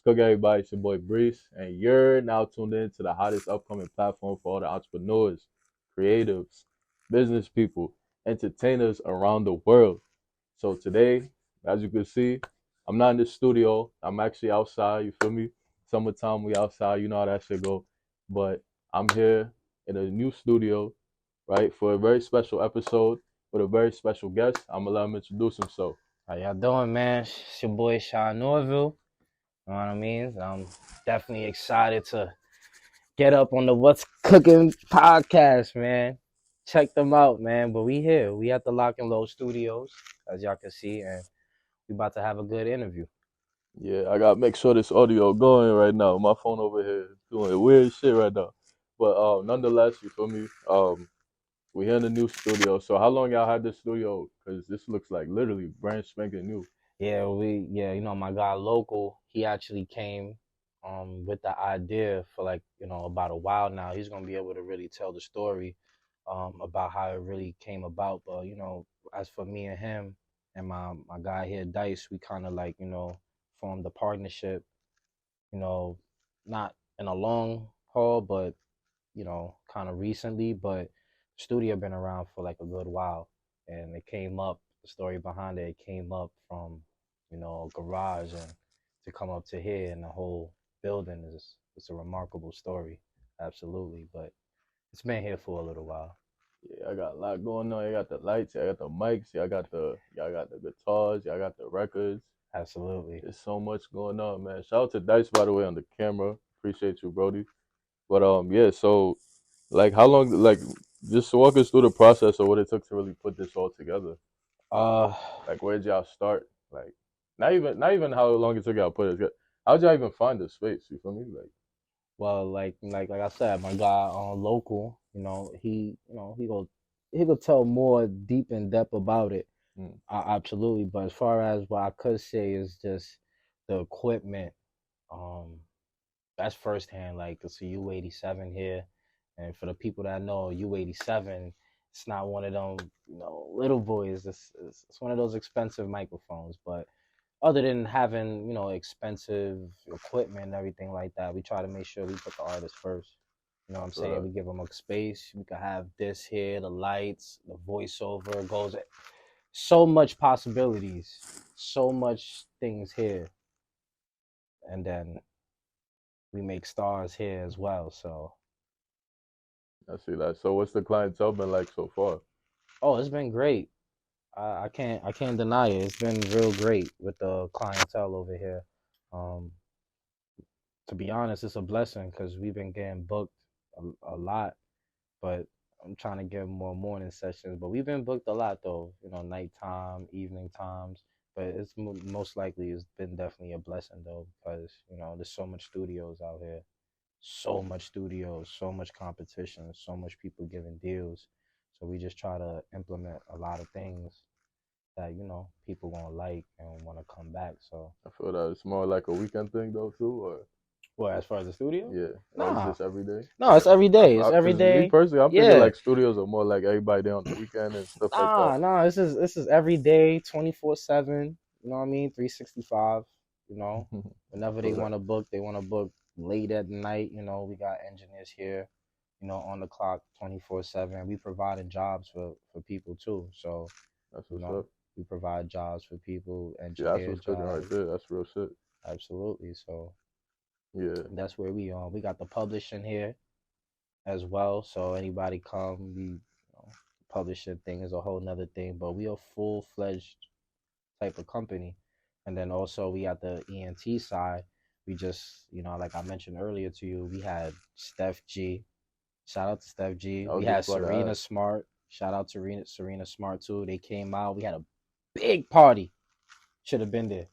Cook everybody, it's your boy Brees, and you're now tuned in to the hottest upcoming platform for all the entrepreneurs, creatives, business people, entertainers around the world. So today, as you can see, I'm not in the studio. I'm actually outside, you feel me? Summertime, we outside, you know how that shit go. But I'm here in a new studio, right, for a very special episode with a very special guest. I'm gonna let him introduce himself. How y'all doing, man? It's your boy Sean Norville. You know what I mean? I'm definitely excited to get up on the What's Cooking podcast, man. Check them out, man. But we here. We at the Lock and Load Studios, as y'all can see, and we about to have a good interview. Yeah, I gotta make sure this audio going right now. My phone over here doing weird shit right now. But nonetheless, you feel me? We here in the new studio. So how long y'all had this studio? Cause this looks like literally brand spanking new. Yeah, my guy Local, he actually came with the idea for about a while now. He's gonna be able to really tell the story about how it really came about. But as for me and him and my guy here, Dice, we kind of formed a partnership, not in a long haul, but kind of recently. But studio been around for like a good while, and it came up. The story behind it came up from a garage and to come up to here, and the whole building is it's a remarkable story, absolutely. But it's been here for a little while. Yeah, I got a lot going on. I got the lights, I got the mics, y'all got the guitars, y'all got the records. Absolutely. There's so much going on, man. Shout out to Dice by the way on the camera. Appreciate you, Brody. But yeah, so like how long just walk us through the process of what it took to really put this all together. Uh, Like where'd y'all start? Like not even how long it took y'all to put it. How'd y'all even find the space? You feel me? Like well, like I said, my guy on Local, he could tell more deep in depth about it. mm, Absolutely. But as far as what I could say is just the equipment. Um, that's firsthand. Like it's a U87 here, and for the people that know U87, it's not one of them little boys. It's one of those expensive microphones. But other than having expensive equipment and everything like that, we try to make sure we put the artist first. You know what I I'm feel saying? that. We give them a space. We can have this here, the lights, the voiceover goes. So much possibilities, so much things here, and then we make stars here as well. So, I see that. So what's the clientele been like so far? oh, it's been great. I can't deny it. It's been real great with the clientele over here. Um, to be honest, it's a blessing because we've been getting booked a lot, but I'm trying to get more morning sessions. But we've been booked a lot though, nighttime, evening times. But it's most likely it's been definitely a blessing though because there's so much studios out here, so much studios, so much competition, so much people giving deals. So we just try to implement a lot of things that people gonna like and want to come back. So, I feel that it's more like a weekend thing though too, or well, as far as the studio, yeah, or it's nah, just every day. no, it's every day. It's every Cause me day. personally, I'm thinking Yeah, like studios are more like everybody there on the weekend and stuff like that. nah. This is every day, 24/7. You know what I mean? 365. You know, whenever they Feel that. want to book, they want to book late at night. We got engineers here. On the clock 24/7. We providing jobs for people too. So That's you what's know, up. we provide jobs for people, See, that's engineer what's cooking right jobs. there. That's real shit. Absolutely. So Yeah. that's where we are. We got the publishing here as well. So anybody come, we publishing thing is a whole nother thing. But we are full fledged type of company. And then also we got the ENT side. We just, like I mentioned earlier to you, we had Steph G. Shout out to Steph G. I We was had just about to Serena ask. Smart. Shout out to Serena Smart too. They came out. We had a big party. Should have been there.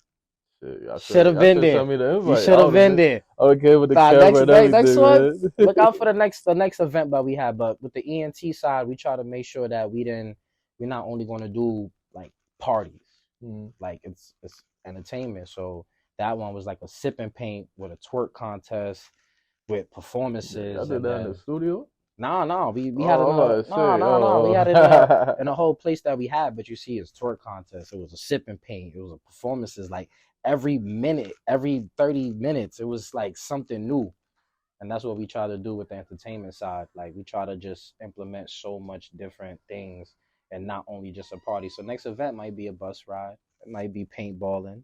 Shit, Should have y'all been should there. send me the You invite. should have been there. I would came with the Nah, camera and next everything, one. man. Look out for the next event that we have. But with the ENT side, we try to make sure that we're not only going to do like parties, Mhm. like it's entertainment. So that one was like a sip and paint with a twerk contest with Y'all performances, did and that in the then studio? we had it Oh, in I'm a about to say, we had it oh. in a whole place that we had. But you see, it's twerk contest. It was a sip and paint. It was a performances like every minute, every 30 minutes, it was like something new. And that's what we try to do with the entertainment side. Like, we try to just implement so much different things and not only just a party. So next event might be a bus ride. It might be paintballing.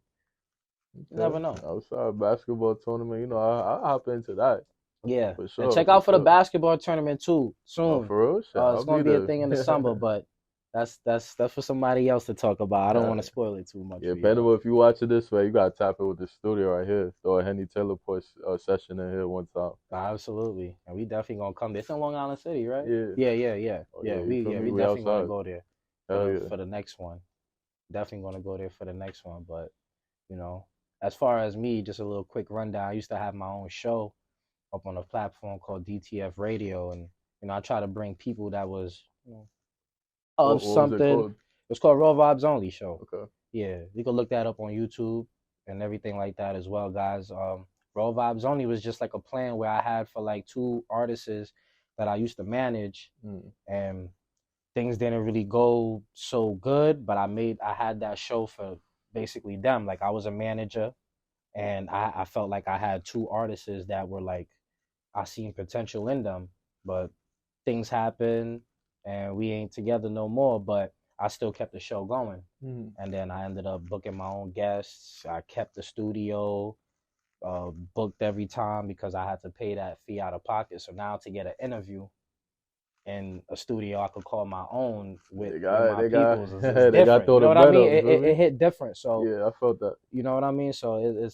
You never Okay. know. Outside basketball tournament, I hop into that Yeah. for And sure, check for out for the sure. basketball tournament too Oh, soon. for real? Shit, It's I'll gonna be be a thing in the summer, there. but that's for somebody else to talk about. I don't want to spoil it too much Yeah, for you Bendable, though. if you watch it this way, you gotta tap it with the studio right here. Throw a Henny Teleport session in here one time. Absolutely. And we definitely gonna come there. It's in Long Island City, right? Yeah. Oh Yeah. yeah, you feel me? We We definitely gonna outside. go there Hell yeah. for the next one. Definitely gonna go there for the next one. But you know, as far as me, just a little quick rundown. I used to have my own show up on a platform called DTF Radio, and I try to bring people that was of What was it something. called? It's called Raw Vibes Only Show. Okay. Yeah, you can look that up on YouTube and everything like that as well, guys. Raw Vibes Only was just like a plan where I had for like two artists that I used to manage, Mm. and things didn't really go so good. But I had that show for basically them. Like, I was a manager, and I felt like I had two artists that were like, I seen potential in them, but things happen and we ain't together no more. But I still kept the show going. Mm. And then I ended up booking my own guests. I kept the studio booked every time because I had to pay that fee out of pocket. So now to get an interview in a studio I could call my own with my peoples is they got different. throw You know the what I bread mean? up. You feel me? It hit different. So Yeah, I felt that. you know what I mean? So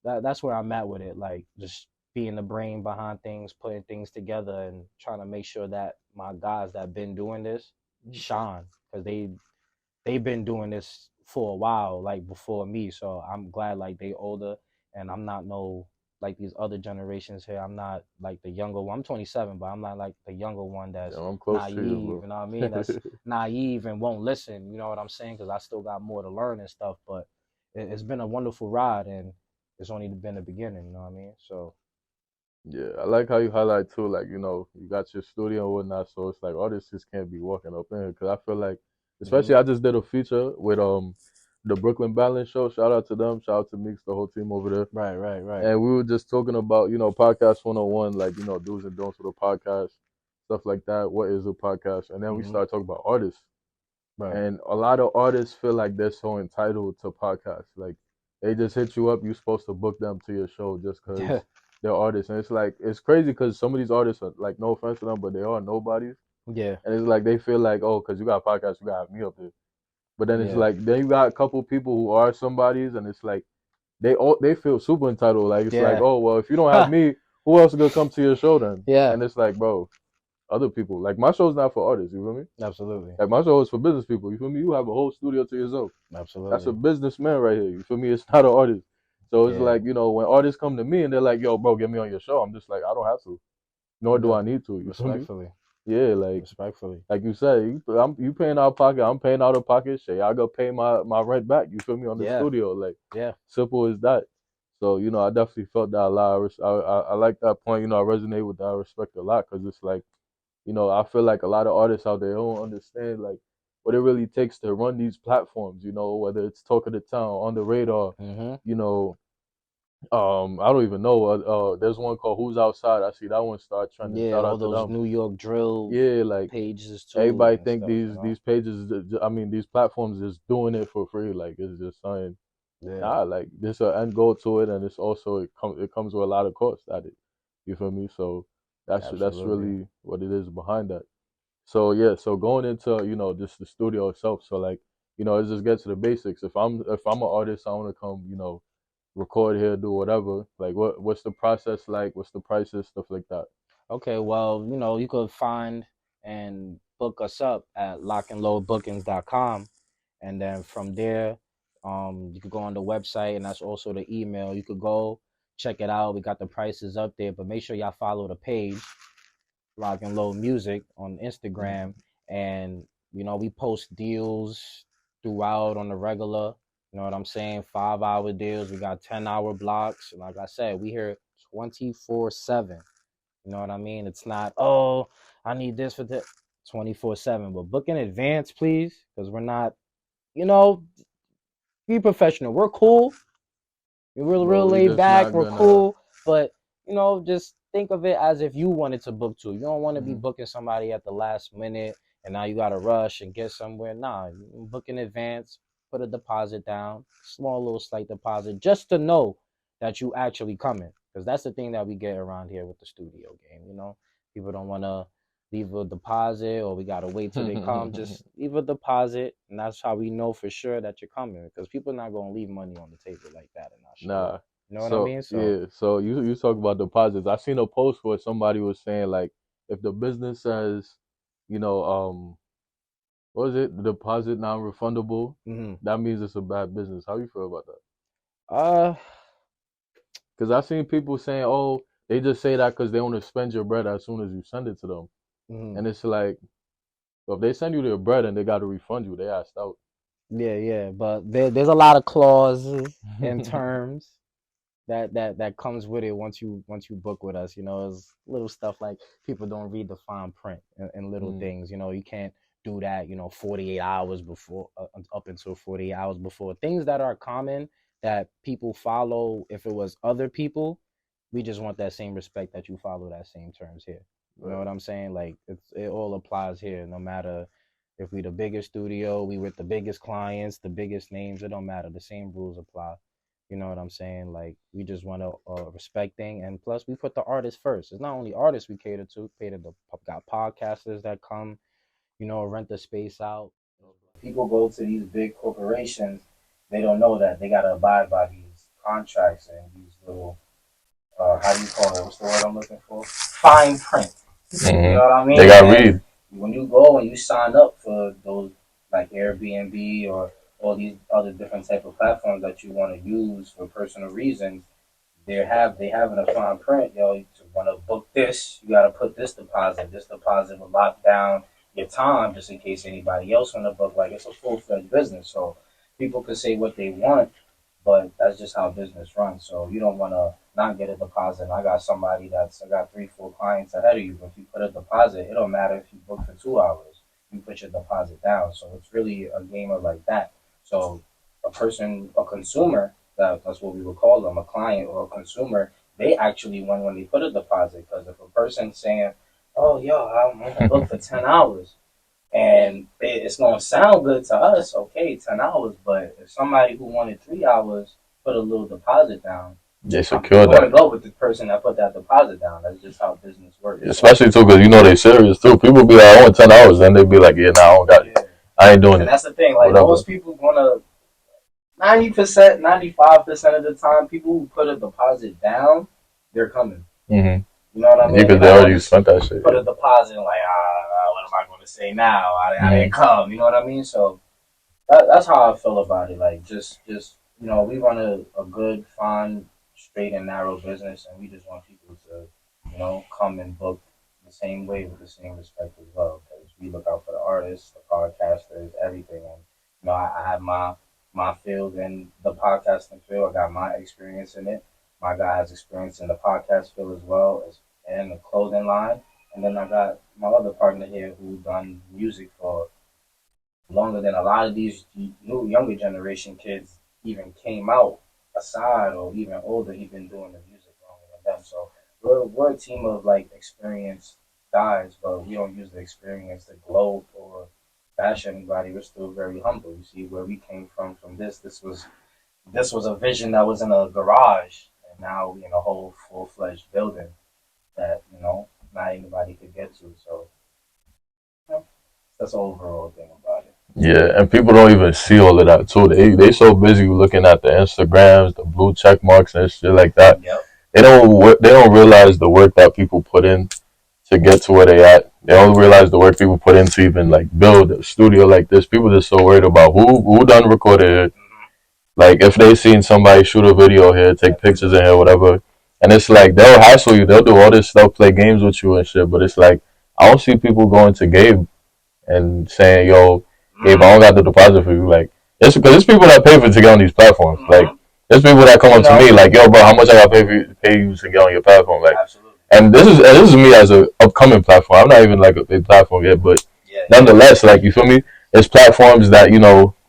that's where I'm at with it. Like, just being the brain behind things, putting things together, and trying to make sure that my guys that been doing this Mm. shine, because they've been doing this for a while, like before me. So I'm glad like they older, and I'm not no like these other generations here. I'm not like the younger one. I'm 27, but I'm not like the younger one that's Damn, I'm close to you, naive. bro. You know what I mean? That's naive and won't listen. You know what I'm saying? Because I still got more to learn and stuff. But it's been a wonderful ride, and it's only been the beginning. You know what I mean? So Yeah, I like how you highlight too, like, you got your studio and whatnot, so it's like artists just can't be walking up in here, because I feel like, hmm especially I just did a feature with the Brooklyn Balance Show. Shout out to them, shout out to Meeks, the whole team over there. right. And we were just talking about, podcast 101, like, do's and don'ts with a podcast, stuff like that. What is a podcast? And then we hmm started talking about artists. Right. And a lot of artists feel like they're so entitled to podcasts. Like, they just hit you up, you're supposed to book them to your show just because they're artists. And it's like, it's crazy because some of these artists are, like, no offense to them, but they are nobodies. Yeah. And it's like they feel like, oh, because you got a podcast, you got to have me up there. But then it's Yeah. like, then you got a couple people who are somebodies, and it's like, they feel super entitled. Like, it's like, Yeah. oh, well, if you don't have me, who else is going to come to your show then? Yeah. And it's like, bro, other people. Like, my show's not for artists, you feel me? Absolutely. Like, my show is for business people, you feel me? You have a whole studio to yourself. That's a Absolutely. businessman right here, you feel me? It's not an artist. So it's Yeah. like, when artists come to me and they're like, yo, bro, get me on your show, I'm just like, I don't have to. Nor do Yeah. I need to, you feel me? Respectfully. Yeah, like Respectfully. like you said, you paying out of pocket, I'm paying out of pocket. Shit, y'all gotta pay my rent back. You feel me on the Yeah. studio? Like, Yeah. simple as that. So I definitely felt that a lot. I like that point. I resonate with that. I respect a lot because it's like, I feel like a lot of artists out there don't understand like what it really takes to run these platforms. Whether it's Talk of the Town, On the Radar, Mm-hmm. you know, I don't even know. There's one called Who's Outside. I see that one start trending. Yeah, Shout all out to those them. New York drill Yeah, like pages too everybody and think stuff, these pages, I mean these platforms is doing it for free. Like, it's just saying, Yeah, nah, like there's an end goal to it, and it's also it comes with a lot of cost at it. You feel me? So that's absolutely. really what it is behind that. So yeah, so going into just the studio itself. So like it just gets to the basics. If I'm an artist, I want to come record here, do whatever. Like what's the process like? What's the prices, stuff like that. Okay, well, you could find and book us up at locknloadbookings.com, and then from there, you could go on the website, and that's also the email. You could go check it out. We got the prices up there, but make sure y'all follow the page, Lock and Load Music, on Instagram, and we post deals throughout on the regular. You know what I'm saying? 5-hour deals. We got 10-hour blocks. Like I said, we here 24/7. You know what I mean? It's not, oh, I need this for the 24/7. But book in advance, please, because we're not, you know, Be professional. We're cool. We're But real we laid just back. not We're gonna. cool. But just think of it as if you wanted to book too. You don't want to be Mhm. booking somebody at the last minute and now you got to rush and get somewhere. Nah, you book in advance. Put a deposit down, small little slight deposit, just to know that you actually coming. Because that's the thing that we get around here with the studio game. People don't want to leave a deposit or we gotta wait till they come. Just leave a deposit, and that's how we know for sure that you're coming. Because people are not gonna leave money on the table like that and not show up. Nah. You know what I So mean? So yeah. So you talk about deposits. I seen a post where somebody was saying like, if the business says, you know, what is it? The deposit non-refundable. hmm That means it's a bad business. How you feel about that? uh Because I seen people saying, oh, they just say that because they want to spend your bread as soon as you send it to them, mhm. and it's like, well, if they send you their bread and they got to refund you, they asked out. Yeah, but there's a lot of clauses and terms that comes with it once you book with us. It's little stuff like people don't read the fine print and little Mm, things. You can't do that. 48 hours before, up until 48 hours before. Things that are common that people follow. If it was other people, we just want that same respect that you follow that same terms here. You know right. what I'm saying? Like it all applies here, no matter if we the biggest studio, we with the biggest clients, the biggest names. It don't matter. The same rules apply. You know what I'm saying? Like we just want to respect thing, and plus we put the artists first. It's not only artists we cater to. Cater to got podcasters that come, rent the space out. People go to these big corporations, they don't know that they gotta abide by these contracts and these little how do you call it? What's the word I'm looking for? Fine print. You know Hmm. what I They mean? got And read. when you go and you sign up for those like Airbnb or all these other different type of platforms that you want to use for personal reasons, they have in a fine print, you want to book this, you got to put this deposit. This deposit will lock down your time just in case anybody else want to book. Like it's a full fledged business, so people could say what they want, but that's just how business runs. So you don't want to not get a deposit. I got 3, 4 clients ahead of you. But if you put a deposit, it don't matter if you book for 2 hours. You put your deposit down. So it's really a game of like that. So a consumer, that's what we would call them, a client or a consumer, they actually win when they put a deposit. Because if a person's saying, "Oh, yo, I'm gonna book for 10 hours," and it's gonna sound good to us, okay, 10 hours. But if somebody who wanted 3 hours put a little deposit down, They you're secure going to that. go with the person that put that deposit down. That's just how business works. So Especially too, because they serious too. People be like, I want 10 hours, then they be like, yeah, nah, I don't got it. yeah, I ain't doing and it. that's the thing. Like Whatever. most people gonna 90%, 95% of the time, people who put a deposit down, they're coming. Mm-hmm. You know what I Yeah, mean? because They're they not going already to spent that shit. put Yeah. a deposit and like, what am I going to say now? I didn't Mm-hmm. come. You know what I mean? So that's how I feel about it. Like just we run a good, fine, straight and narrow business, and we just want people to come and book the same way with the same respect as well. Because we look out for the artists, the podcasters, everything, and I have my field in the podcasting field. I got my experience in it. My guy has experience in the podcast field as well as and the clothing line. And then I got my other partner here who done music for longer than a lot of these new younger generation kids even came out aside or even older. He been doing the music longer than them. So we're a team of like experienced guys, but we don't use the experience to gloat or bash anybody. We're still very humble. You see where we came from this. This was a vision that was in a garage, and now we in a whole full fledged building that not anybody could get to. So you know, that's the overall thing about it. Yeah, and people don't even see all of that too. They so busy looking at the Instagrams, the blue check marks and shit like that. Yep. They don't realize the work that people put in to get to where they at. They don't realize the work people put in to even like build a studio like this. People just so worried about who done recorded it. Mm-hmm. Like if they seen somebody shoot a video here, take pictures in here, whatever, and it's like they'll hassle you, they'll do all this stuff, play games with you and shit. But it's like I don't see people going to Gabe and saying, "Yo, Gabe, I Mm-hmm. don't got the deposit for you." Like it's because it's people that pay for to get on these platforms. Like Mm-hmm. there's people that come You up to know, me like, "Yo, bro, how much I got to pay you to get on your platform?" Like, absolutely. and this is me as a upcoming platform. I'm not even like a big platform yet, but Yeah, yeah. nonetheless, like you feel me? It's platforms that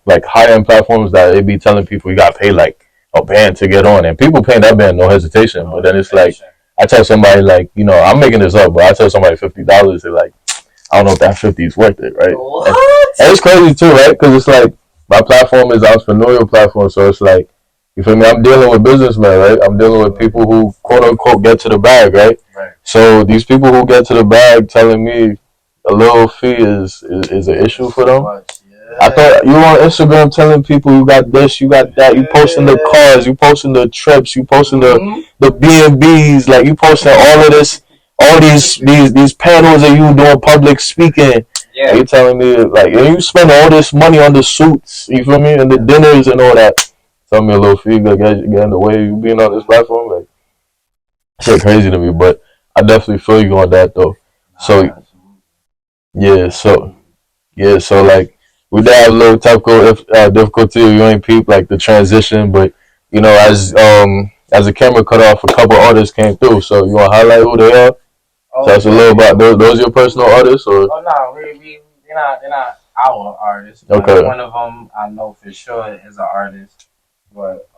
like high end platforms that they be telling people you got to pay like a band to get on, and people paying that band no hesitation. But then it's like I tell somebody like I'm making this up, but I tell somebody $50, they're like I don't know if that 50 is worth it, right? What? And it's crazy too, right? Because it's like my platform is an entrepreneurial platform, so it's like you feel me? I'm dealing with businessmen, right? I'm dealing with people who quote unquote get to the bag, right? Right. So these people who get to the bag telling me a little fee is an issue for them. I thought you on Instagram telling people you got this, you got that. You posting the cars, you posting the trips, you posting the B&Bs, like you posting all of this, all these panels of you doing public speaking. Yeah. And you telling me like, and you spend all this money on the suits, you feel me, and the dinners and all that. Tell me a little fee get in the way of you being on this platform, like shit crazy to me. But I definitely feel you on that though. So yeah, so like we did have a little difficulty. You ain't peep like the transition, but as the camera cut off, a couple artists came through. So you want to highlight who they are? Oh, Tell us a little about those your personal artists, or oh no, they're not our artists. Okay. One of them I know for sure is an artist, but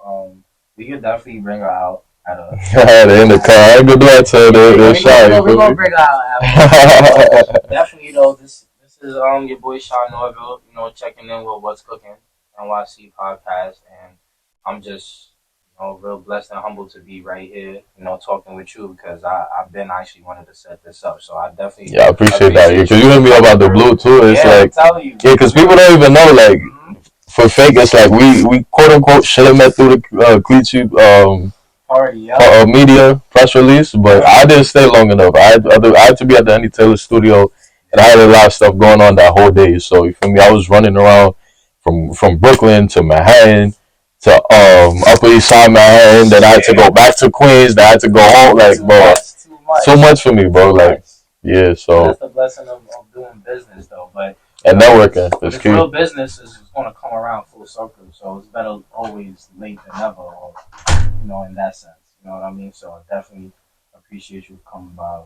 we could definitely bring her out at a. They're in the car. I ain't gonna do that to they're shy. We're gonna bring her out after. Definitely though, this is your boy Sean Norville. Checking in with What's Cooking NYC podcast, and I'm just real blessed and humbled to be right here, talking with you because I've been actually wanted to set this up. So I definitely I appreciate that because you hit me up about the blue too. It's like I'm telling you, because people don't even know like for fake. It's like we quote unquote should have met through the Cleachy party, media press release, but I didn't stay long enough. I had to be at the Andy Taylor studio, and I had a lot of stuff going on that whole day. So you feel me? I was running around from Brooklyn to Manhattan to Upper East Side Manhattan. Then I had to go back to Queens. Then I had to go home. Like, bro, too much for me, bro. Like, yeah. So that's the blessing of doing business, though. But and networking is key. Real business is going to come around full circle. So it's better always late than never, or in that sense. You know what I mean? So I definitely appreciate you coming by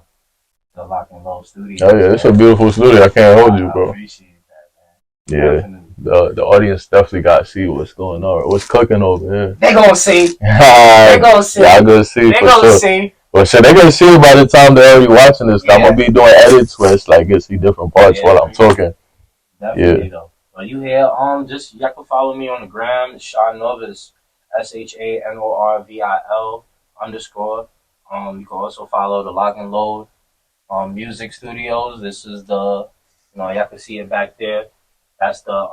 the Lock and Load studio. Oh yeah, it's a beautiful studio. I can't hold you, bro. I appreciate that, man. Yeah. Definitely. The audience definitely got to see what's going on, what's cooking over here. They gonna see. They gonna see. Yeah, I gonna see. They gonna see. Well, shit, they gonna see by the time they're already watching this. Yeah. I'm gonna be doing edits where it's like you see different parts while I'm talking. Definitely though. But you here? Just y'all can follow me on the gram. Sean Norvis, SHANORVIL _. You can also follow the Lock and Load Music Studios. This is the y'all can see it back there. That's the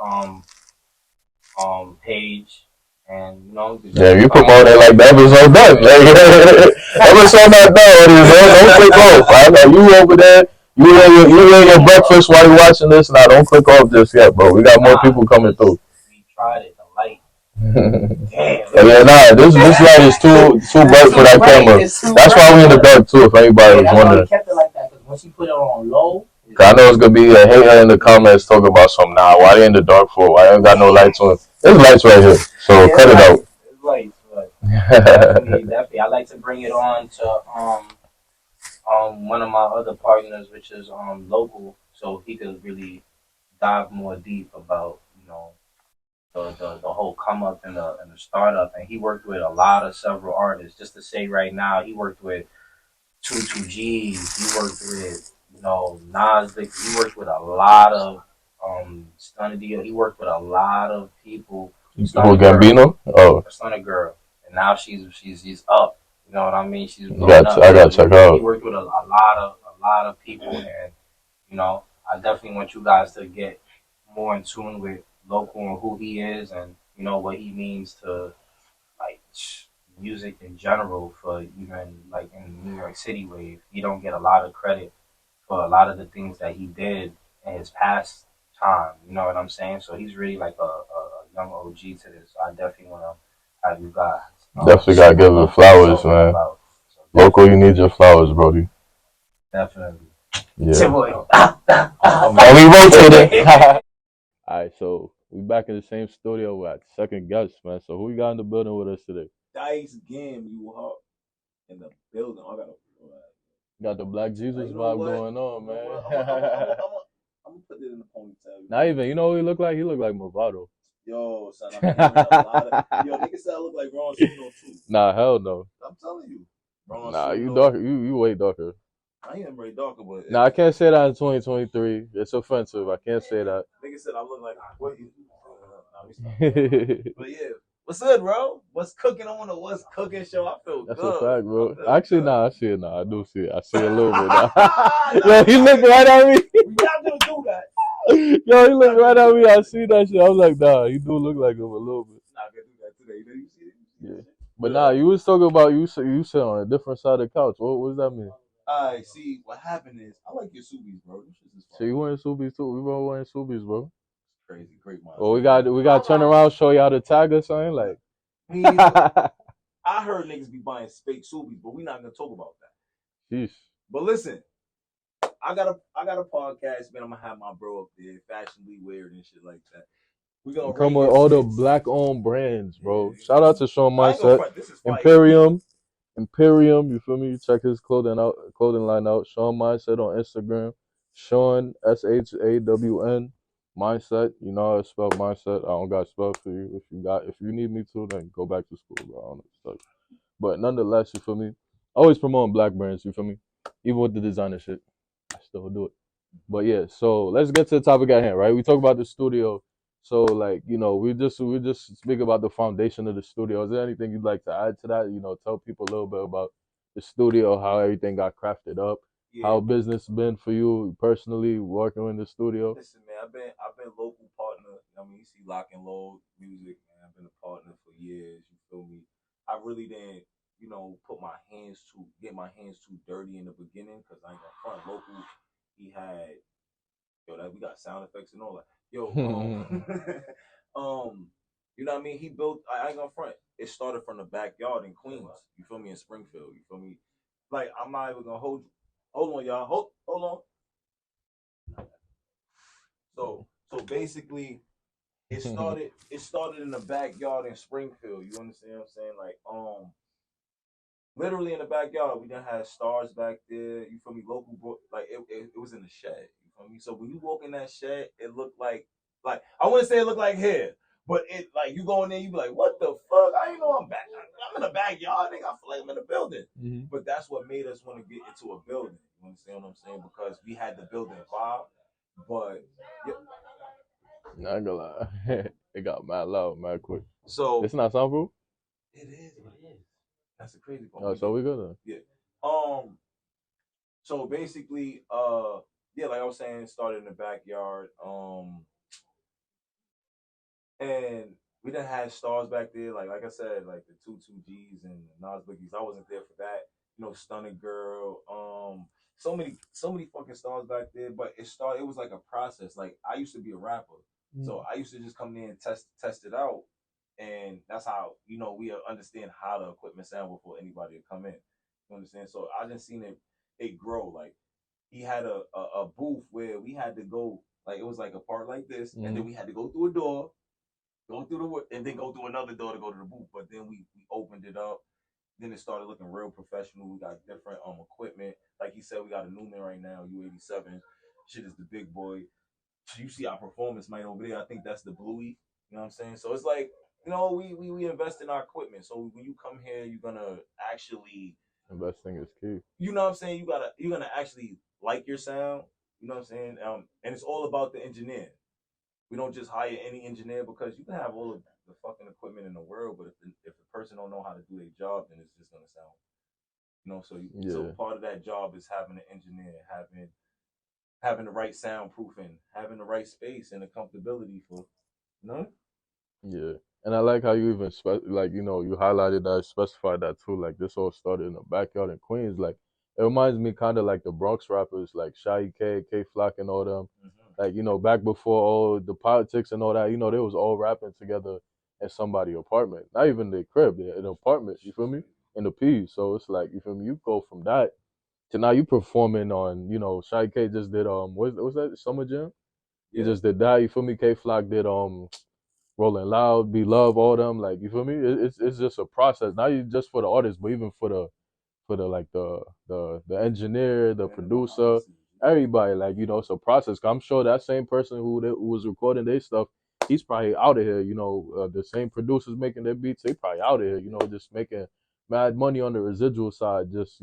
page. And yeah, you promote it like the episode done. Episode not done. Don't click off. I know you over there. You in your breakfast while you watching this. Now don't click off just yet, bro. We got more people coming through. We tried it. The light. Damn. This light is too bright for that camera. That's why we in the dark too. If anybody was wondering. We kept it like that because once you put it on low. I know it's gonna be a hater in the comments talking about something. Nah, why they in the dark for? Why ain't got no lights on? There's lights right here, so cut it out. It's lights, but definitely. I like to bring it on to one of my other partners, which is local, so he could really dive more deep about the whole come up and the startup. And he worked with several artists. Just to say right now, he worked with 22Gs. He worked with Nas. He worked with a lot of Stunner Deal. He worked with a lot of people. Gambino? Oh, Stunner Girl, and now she's up. You know what I mean? She's I gotta check her out. He worked with a lot of people, and I definitely want you guys to get more in tune with local and who he is, and what he means to like music in general. For even like in New York City wave, he don't get a lot of credit for a lot of the things that he did in his past time. You know what I'm saying? So he's really like a young OG to this. So I definitely want to have you guys. Definitely gotta give it flowers, man. So local, you need your flowers, Brody. Definitely. Yeah. We rotated. Alright, so we back in the same studio with our second guest, man. So who you got in the building with us today? Dice Game, you hop in the building. I got the Black Jesus vibe going on, man. I'm gonna put it in the ponytail. Not even, you know what he look like? He look like Movado. Yo, son, I'm hearing a lot of. Yo, niggas said I look like Ron Suno too. Nah, hell no. I'm telling you, Ron Nah, you Suno. darker. You way darker. I am very darker, but Nah, I can't say that in 2023. It's offensive. I can't say that. niggas said I look like. What you? But yeah, what's good, bro? What's cooking on the What's Cooking show? I feel That's good. a fact, bro. I feel Actually, good. nah, I see it now. I do see it. I see it a little bit now. Nah, Yo, he looked right at me. we not gonna do that. Yo, he looked right at me. I see that shit. I was like, nah, he do look like him a little bit. Not gonna do that today. You see it? Yeah. But nah, you was talking about you sit on a different side of the couch. What does that mean? I see. What happened is I like your Subies, bro. This shit is So fun. you wearing Subies too? We both wearing Subies, bro. Crazy, great mind. Well, we got to turn around, show you how to tag or something like. I heard niggas be buying fake Subies, but we not gonna talk about that. Jeez. But listen, I got a podcast, man. I'm gonna have my bro up there, fashionably weird and shit like that. We gonna Come rate with his all the fits. black-owned brands, bro. Yeah. Shout out to Sean I ain't gonna Mindset, front. This is fire. Imperium. You feel me? Check his clothing line out. Sean Mindset on Instagram. Sean SHAWN Mindset. You know how to spell mindset. I don't got to spell for you. If you need me to, then go back to school, bro. I don't know what to say. But nonetheless, you feel me? Always promoting black brands. You feel me? Even with the designer shit, I still do it. But yeah, so let's get to the topic at hand, right? We talk about the studio. So like, you know, we just speak about the foundation of the studio. Is there anything you'd like to add to that? You know, tell people a little bit about the studio, how everything got crafted up, how business been for you personally working in the studio. Listen, man, I've been local partner. I mean, you see Lock and Load Music, man. I've been a partner for years. You feel me? I really didn't, get my hands too dirty in the beginning because I ain't gonna front local. He had, we got sound effects and all that. Yo, you know what I mean? He built. I ain't gonna front. It started from the backyard in Queens. You feel me? In Springfield. You feel me? Like I'm not even gonna hold. Hold on, y'all. Hold on. So basically, it started in the backyard in Springfield. You understand what I'm saying? Like literally in the backyard. We done had stars back there. You feel me? Local, like it was in the shed. You feel me? So when you walk in that shed, it looked like I wouldn't say it looked like hair, but it like you go in there, you be like, what the fuck? I ain't know I'm back. I'm in the backyard. I think I feel like I'm in the building. Mm-hmm. But that's what made us want to get into a building. You understand what I'm saying? Because we had the building vibe, but not gonna lie, it got mad loud, mad quick. So it's not soundproof. It is. That's the crazy part. Oh, so we good then. Yeah. So basically, like I was saying, it started in the backyard. And we done had stars back there, like I said, like the 22Gs and Nas Boogies. I wasn't there for that. You know, Stunning Girl. So many fucking stars back there. But it was like a process. Like I used to be a rapper, so I used to just come in and test it out, and that's how we understand how the equipment sound before anybody would come in. You understand? So I just seen it grow. Like he had a booth where we had to go. Like it was like a part like this, and then we had to go through a door. Go through and then go through another door to go to the booth. But then we opened it up. Then it started looking real professional. We got different equipment. Like he said, we got a Newman right now, U87. Shit is the big boy. You see our performance mic over there. I think that's the Bluey. You know what I'm saying? So it's like, we invest in our equipment. So when you come here, you're gonna actually investing is key. You know what I'm saying? You're gonna actually like your sound. You know what I'm saying? And it's all about the engineer. We don't just hire any engineer because you can have all of the fucking equipment in the world, but if the person don't know how to do their job, then it's just gonna sound, So part of that job is having an engineer, having the right soundproofing, having the right space and the comfortability for, Yeah, and I like how you even you highlighted that, specified that too. Like this all started in the backyard in Queens. Like it reminds me kind of like the Bronx rappers, like Shy K, K Flock, and all them. Mm-hmm. Like, back before all the politics and all that, they was all rapping together in somebody's apartment. Not even the crib, in an apartment, you feel me? In the P. So it's like, you feel me? You go from that to now you performing on, Shy K just did, what's that, Summer Jam? Yeah. He just did that, you feel me? K Flock did, Rolling Loud, Be Love, all them. Like, you feel me? It's just a process. Not just for the artist, but even for the engineer, the producer, everybody. Like, it's a process. I'm sure that same person who was recording their stuff he's probably out of here. The same producers making their beats, they probably out of here. Just making mad money on the residual side. Just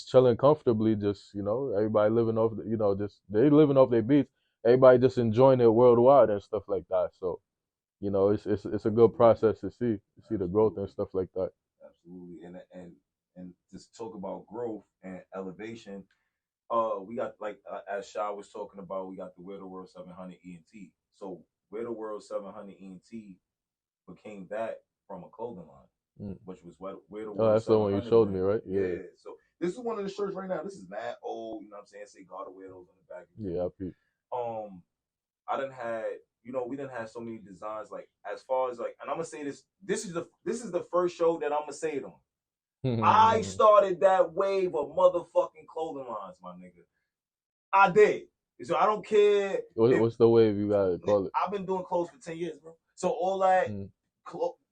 chilling comfortably. Everybody living off. Just they living off their beats. Everybody just enjoying it worldwide and stuff like that. So it's a good process to see the growth and stuff like that. Absolutely, and just talk about growth and elevation. We got as Sha was talking about, we got the We're the World 700 ENT. So We're the World 700 ENT became that from a clothing line, which was what We're the World. Oh, that's the one you showed me, right? Yeah. So this is one of the shirts right now. This is mad old. You know what I'm saying? Say God of Widows on the back. Yeah, I peep. I done had, we done had so many designs, like as far as like, and I'm gonna say this. This is the first show that I'm gonna say it on. I started that wave of motherfucking clothing lines, my nigga. I did. So I don't care. What's the wave you gotta call it? I've been doing clothes for 10 years, bro. So all that,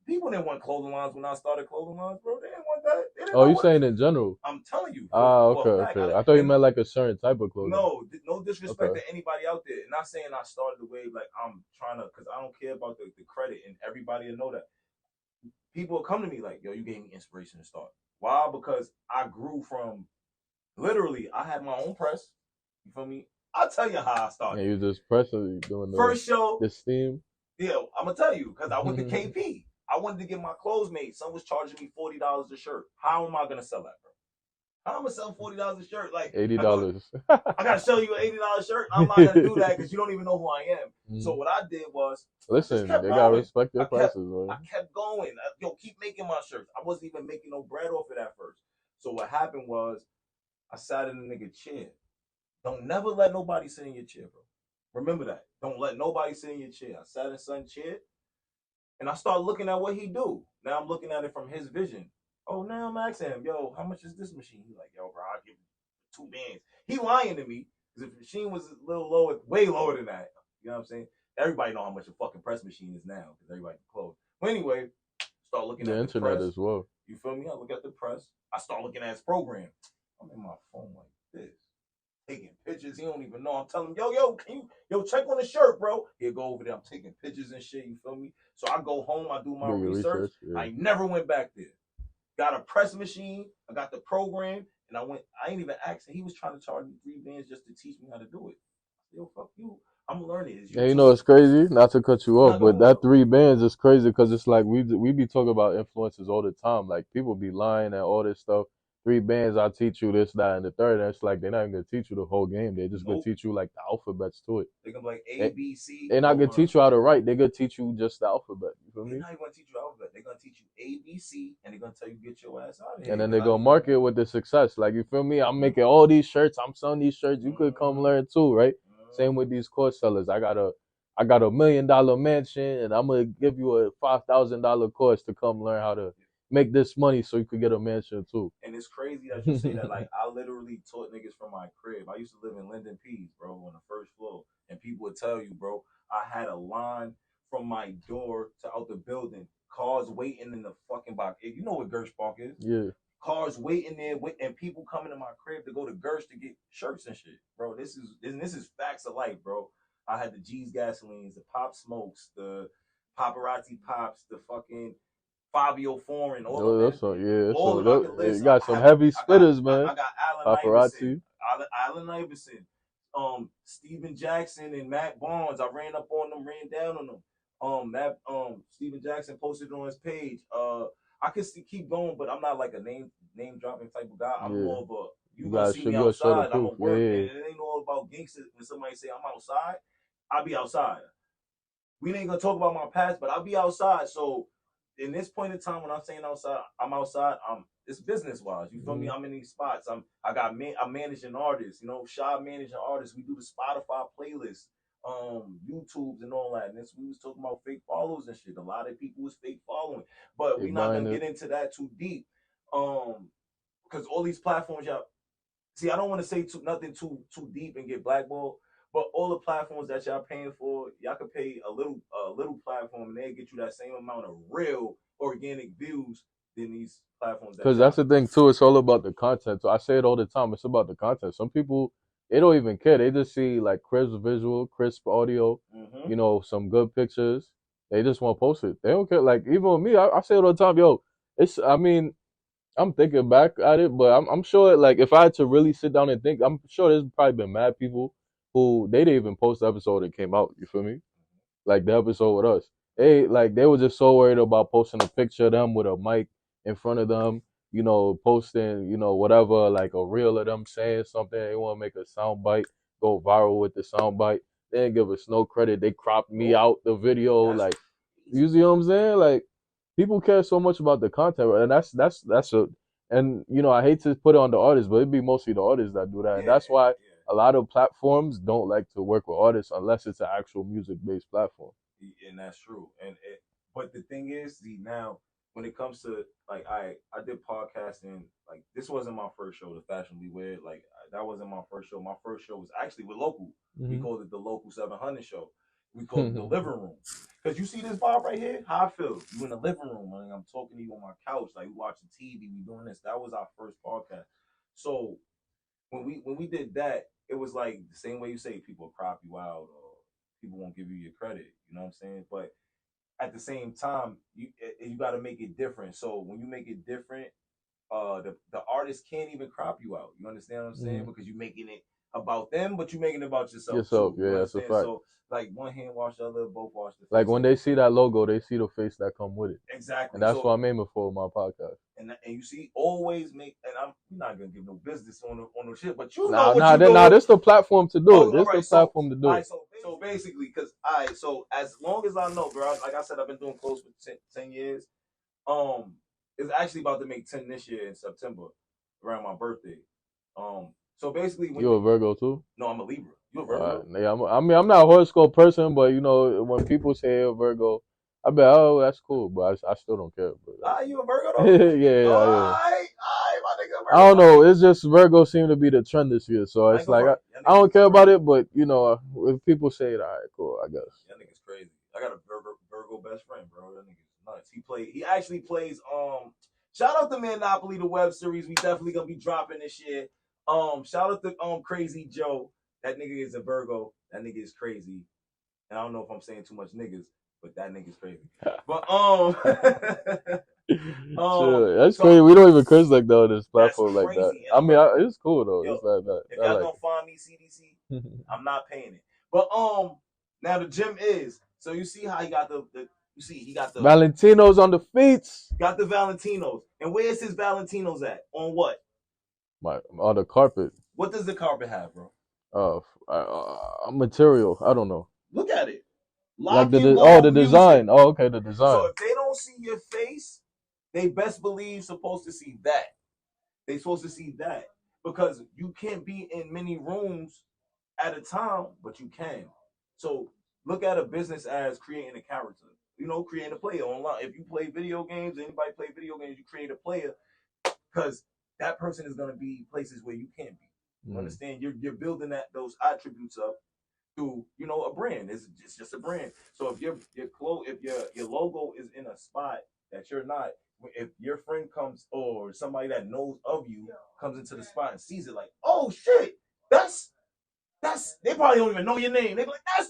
people didn't want clothing lines when I started clothing lines, bro. They didn't want that. Oh, you saying in general? I'm telling you. Okay. I thought you meant like a certain type of clothing. No disrespect to anybody out there. Not saying I started the wave like I'm trying to, because I don't care about the credit, and everybody will know that. People will come to me like, yo, you gave me inspiration to start. Why? Because I grew from, literally, I had my own press. You feel me? I'll tell you how I started. Yeah, you just pressing, doing the first show. The steam. Yeah, I'm gonna tell you, because I went to KP. I wanted to get my clothes made. Someone was charging me $40 a shirt. How am I gonna sell that, bro? How am I gonna sell $40 a shirt? Like $80. I gotta show you an $80 shirt. I'm not gonna do that because you don't even know who I am. So what I did was, listen, they gotta respect their prices, man. I kept going. Keep making my shirts. I wasn't even making no bread off of that first. So what happened was, I sat in a nigga chair. Don't never let nobody sit in your chair, bro. Remember that. Don't let nobody sit in your chair. I sat in son's chair, and I started looking at what he do. Now I'm looking at it from his vision. Oh, now I'm asking him, yo, how much is this machine? He's like, yo, bro, I'll give you 2 bands. He lying to me, because if the machine was a little lower, way lower than that. You know what I'm saying? Everybody know how much a fucking press machine is now, because everybody can close. Well, anyway, start looking at the internet press as well. You feel me? I look at the press. I start looking at his program. I'm in my phone like this, taking pictures. He don't even know. I'm telling him, yo, can you, check on the shirt, bro. He'll go over there. I'm taking pictures and shit. You feel me? So I go home. I do my research. Yeah. I never went back there. Got a press machine. I got the program, and I ain't even asking. He was trying to charge me 3 bands just to teach me how to do it. Yo, fuck you. I'm learning. Yeah, it's crazy. Not to cut you off, but that 3 bands is crazy because it's like we be talking about influencers all the time. Like people be lying and all this stuff. 3 bands, I'll teach you this, that, and the third. And it's like they're not even gonna teach you the whole game. They're just gonna teach you like the alphabets to it. They're gonna be like A, B, C. They're not gonna teach you how to write. They're gonna teach you just the alphabet. You feel me? They're not gonna teach you alphabet. They're gonna teach you A, B, C, and they're gonna tell you get your ass out of here. And then they're gonna market with the success. Like, you feel me? I'm making all these shirts. I'm selling these shirts. You could come learn too, right? Same with these course sellers. I got a $1 million mansion, and I'm gonna give you a $5,000 course to come learn how to make this money so you could get a mansion too. And it's crazy that you say that. Like, I literally taught niggas from my crib. I used to live in Linden Pease, bro, on the first floor. And people would tell you, bro, I had a line from my door to out the building. Cars waiting in the fucking box. You know what Gersh Park is? Yeah. Cars waiting there, and people coming to my crib to go to Gersh to get shirts and shit, bro. This is facts of life, bro. I had the G's Gasolines, the Pop Smokes, the Paparazzi Pops, the fucking Fabio Foreign, all of that. You got some heavy spitters, man. I got Paparazzi. Allen Iverson, Steven Jackson, and Matt Barnes. I ran up on them, ran down on them. Steven Jackson posted it on his page. I could keep going, but I'm not like a name dropping type of guy. I'm more of a you gonna see me outside. I'm gonna work, and it ain't all about gangsters. When somebody say I'm outside, I'll be outside. We ain't gonna talk about my past, but I'll be outside. So in this point in time, when I'm saying outside, I'm outside. It's business wise. You feel me? I'm in these spots. I'm managing artists. You know, Sha managing artists. We do the Spotify playlist, YouTubes and all that. And we was talking about fake follows and shit. A lot of people was fake following, but we're not gonna get into that too deep. Because all these platforms, y'all. See, I don't want to say nothing too deep and get blackballed. But all the platforms that y'all paying for, y'all could pay a little platform, and they'll get you that same amount of real organic views than these platforms. Because that's the thing too. It's all about the content. So I say it all the time. It's about the content. Some people, they don't even care. They just see like crisp visual, crisp audio, you know, some good pictures. They just want to post it. They don't care. Like even with me, I say it all the time, yo. It's I mean, I'm thinking back at it, but I'm sure like if I had to really sit down and think, I'm sure there's probably been mad people who they didn't even post the episode that came out. You feel me? Like the episode with us. They were just so worried about posting a picture of them with a mic in front of them, you know, posting, you know, whatever, like a reel of them saying something. They want to make a sound bite, go viral with the sound bite. They didn't give us no credit. They cropped me out the video. Like, you see what I'm saying? Like, people care so much about the content, right? And that's a, and you know, I hate to put it on the artists, but it'd be mostly the artists that do that, and that's why a lot of platforms don't like to work with artists unless it's an actual music-based platform. And that's true. But the thing is, see, now when it comes to like I did podcasting. Like this wasn't my first show, the Fashionably Weird. Like that wasn't my first show. My first show was actually with Local. We called it the Local 700 Show. We called it the living room. Because you see this vibe right here, how I feel. You in the living room, and I'm talking to you on my couch, like we watching TV, we doing this. That was our first podcast. So when we did that, it was like the same way you say people crop you out or people won't give you your credit. You know what I'm saying? But at the same time, you got to make it different. So when you make it different, the artist can't even crop you out. You understand what I'm saying? Because you're making it about them, but you're making it about yourself. Too, yeah, that's a fact. So like one hand wash the other, both wash the face. Like when they see that logo, they see the face that come with it. Exactly. And that's what I'm aiming for with my podcast. And you see, always make. And I'm not gonna give no business on no shit, but you know what you doing. This the platform to do it. This right, the platform to do it. So basically, because so as long as I know, bro, like I said, I've been doing close for 10 years. It's actually about to make 10 this year in September, around my birthday. So basically, you a Virgo too? No, I'm a Libra. You a Virgo? Yeah, I'm not a horoscope person, but you know, when people say a Virgo, I bet, oh, that's cool, but I still don't care. But, you a Virgo though? yeah. My nigga, Virgo. I don't know. It's just Virgo seem to be the trend this year, so it's like I don't care about it. But you know, if people say it, all right, cool, I guess. That nigga's crazy. I got a Virgo best friend, bro. That nigga's nuts. He actually plays. Shout out to Monopoly, the web series. We definitely gonna be dropping this year. Shout out to Crazy Joe. That nigga is a Virgo. That nigga is crazy. And I don't know if I'm saying too much niggas, but that nigga's crazy. But sure. That's crazy. We don't even curse like that on this platform like that. I mean, it's cool though. Yo, it's like that. If y'all don't find me CDC, I'm not paying it. But now the gym is. So you see how he got he got the Valentinos on the feet. Got the Valentinos. And where's his Valentinos at? On what? On the carpet. What does the carpet have, bro? Material. I don't know. Look at it. Like the design. Oh, okay, the design. So if they don't see your face, they best believe supposed to see that. They supposed to see that because you can't be in many rooms at a time, but you can. So look at a business as creating a character. You know, creating a player online. If you play video games, anybody play video games, you create a player because that person is going to be places where you can't be. You understand? You're building those attributes up through, you know, a brand. It's just a brand. So if your logo is in a spot that you're not, if your friend comes or somebody that knows of you comes into the spot and sees it, like, oh shit, that's they probably don't even know your name. They be like, that's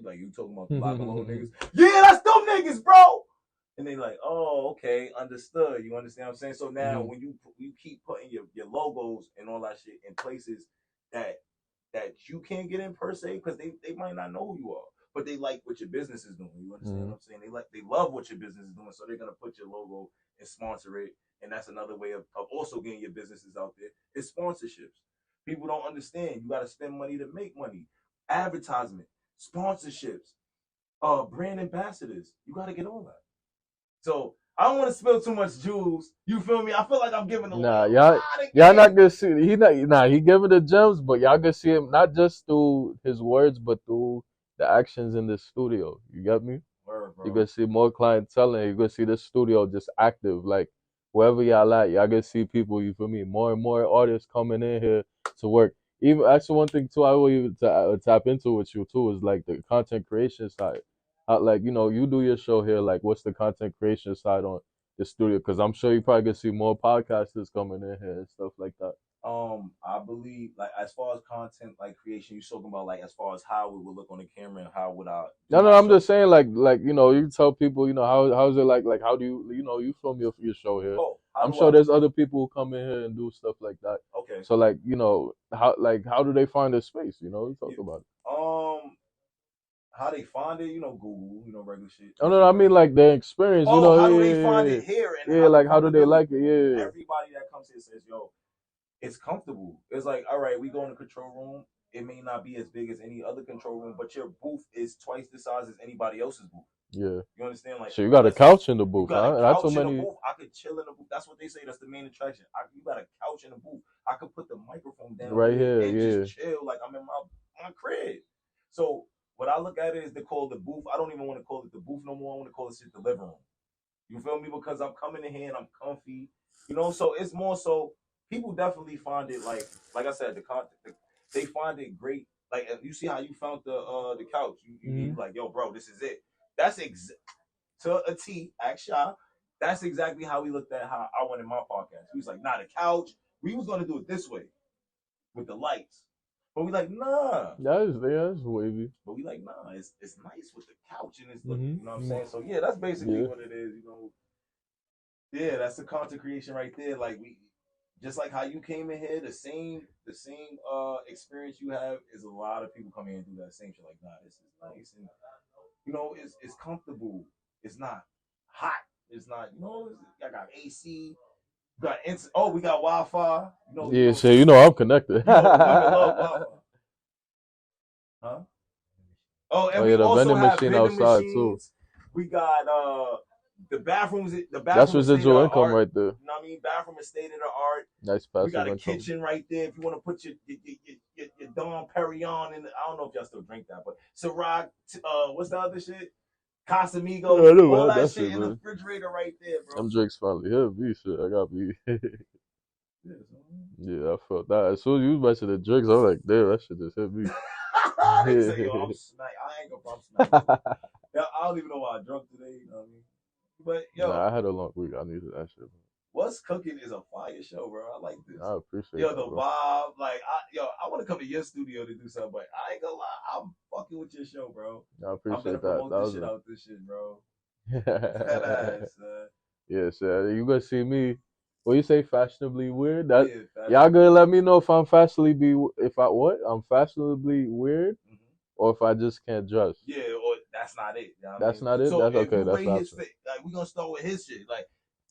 like, you talking about the locknload niggas? Yeah, that's them niggas, bro. And they like, oh, okay, understood. You understand what I'm saying? So now when you keep putting your logos and all that shit in places that you can't get in per se, because they might not know who you are, but they like what your business is doing. You understand what I'm saying? They love what your business is doing, so they're gonna put your logo and sponsor it. And that's another way of also getting your businesses out there. It's sponsorships. People don't understand. You gotta spend money to make money. Advertisement, sponsorships, brand ambassadors. You gotta get all that. So I don't want to spill too much jewels. You feel me? I feel like I'm giving y'all not gonna see he giving the gems, but y'all gonna see him not just through his words, but through the actions in the studio. You get me? Word, you're gonna see more clientele, and you're gonna see this studio just active. Like wherever y'all at, y'all gonna see people, you feel me? More and more artists coming in here to work. Even actually one thing too I will even tap into with you too is like the content creation side. Like, you know, you do your show here, like what's the content creation side on the studio? Because I'm sure you probably gonna see more podcasters coming in here and stuff like that. I believe, like I as far as content like creation, you talking about like as far as how it would look on the camera and how would I do No, my I'm show? just saying, like, you tell people, how's it like, how do you film your show here? Oh, how I'm do sure I? there's other people who come in here and do stuff like that. Okay. So, like, how do they find their space? Talk Yeah. about it. How they find it, Google, regular shit. Oh no, I mean like their experience. Oh, how do yeah, they find it here? And yeah, like how do they like it? Yeah. Everybody that comes here says, "Yo, it's comfortable." It's like, all right, we go in the control room. It may not be as big as any other control room, but your booth is twice the size as anybody else's booth. Yeah. You understand? Like, so you got a couch in the booth, you got huh? a That's couch so in many. the booth. I could chill in the booth. That's what they say. That's the main attraction. You got a couch in the booth. I could put the microphone down Right here, and yeah. just chill like I'm in my crib. So what I look at it is they call the booth. I don't even want to call it the booth no more. I want to call it shit the living room. You feel me? Because I'm coming in here and I'm comfy. So it's more so people definitely find it like I said, they find it great. Like if you see how you found the couch, you like, yo, bro, this is it. That's to a T, actually. That's exactly how we looked at how I went in my podcast. We was like, nah, the couch. We was gonna do it this way with the lights. But we like, nah. That's wavy. But we like, nah, it's nice with the couch and it's looking, you know what I'm saying? So yeah, that's basically what it is, Yeah, that's the content creation right there. Like we just like how you came in here, the same experience you have is a lot of people come in and do that same shit. Like, nah, this is nice and it's comfortable. It's not hot. It's not, I got AC. We got Wi-Fi. Yeah, so I'm connected. Women love Wi-Fi. Huh? Oh, and we the also vending have machine vending outside machines. too. We got the bathrooms. That's residual income right there. You know what I mean? Bathroom is state of the art. Nice passive We got a income. kitchen right there. If you want to put your Dom Perignon in, I don't know if y'all still drink that, but Ciroc, what's the other shit? Casamigos, all that shit in the refrigerator right there, bro. Them drinks finally hit me. Shit, I got me. Yeah, I felt that. As soon as you mentioned the drinks, I was like, damn, that shit just hit me. They say, yo, I'm smack. I ain't gonna smack. I don't even know why I drunk today. You know what I mean? But yo, I had a long week. I needed that shit. What's Cooking is a fire show, bro. I like this. I appreciate the bro. vibe. Like, I want to come to your studio to do something, but I ain't gonna lie, I'm fucking with your show, bro. I appreciate that. I'm gonna promote this shit, bro. Yeah, so you gonna see me. What you say, fashionably weird? Y'all gonna let me know if I'm fashionably weird, or if I just can't dress. Yeah, or that's not it. You know that's not it. So that's okay. That's not. Like, we're gonna start with his shit. Like,